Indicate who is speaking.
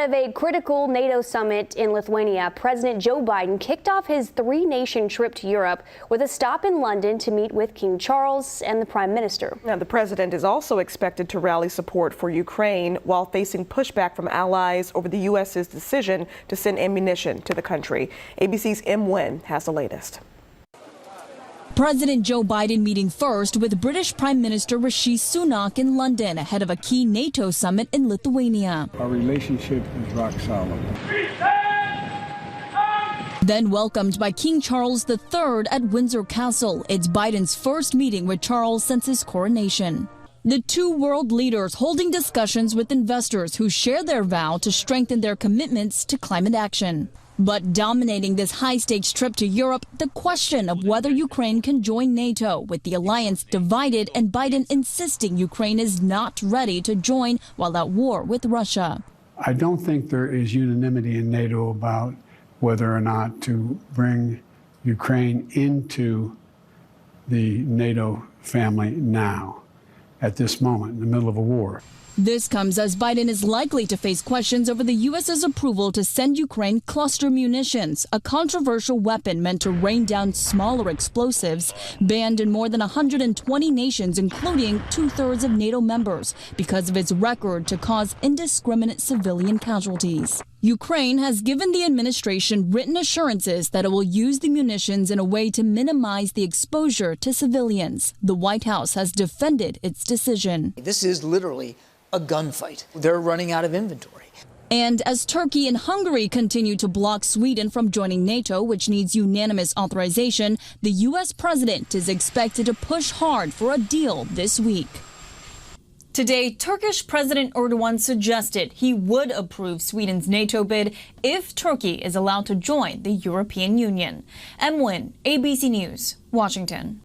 Speaker 1: Of a critical NATO summit in Lithuania, President Joe Biden kicked off his three-nation trip to Europe with a stop in London to meet with King Charles and the Prime Minister.
Speaker 2: Now, the president is also expected to rally support for Ukraine while facing pushback from allies over the U.S.'s decision to send ammunition to the country. ABC's Em Nguyen has the latest.
Speaker 3: President Joe Biden meeting first with British Prime Minister Rishi Sunak in London ahead of a key NATO summit in Lithuania.
Speaker 4: Our relationship is rock solid.
Speaker 3: Then welcomed by King Charles III at Windsor Castle. It's Biden's first meeting with Charles since his coronation. The two world leaders holding discussions with investors who share their vow to strengthen their commitments to climate action. But dominating this high-stakes trip to Europe, the question of whether Ukraine can join NATO, with the alliance divided and Biden insisting Ukraine is not ready to join while at war with Russia.
Speaker 4: I don't think there is unanimity in NATO about whether or not to bring Ukraine into the NATO family now, at this moment, in the middle of a war.
Speaker 3: This comes as Biden is likely to face questions over the U.S.'s approval to send Ukraine cluster munitions, a controversial weapon meant to rain down smaller explosives, banned in more than 120 nations, including two-thirds of NATO members, because of its record to cause indiscriminate civilian casualties. Ukraine has given the administration written assurances that it will use the munitions in a way to minimize the exposure to civilians. The White House has defended its decision.
Speaker 5: This is literally a gunfight. They're running out of inventory.
Speaker 3: And as Turkey and Hungary continue to block Sweden from joining NATO, which needs unanimous authorization, the U.S. president is expected to push hard for a deal this week. Today, Turkish President Erdogan suggested he would approve Sweden's NATO bid if Turkey is allowed to join the European Union. Em Nguyen, ABC News, Washington.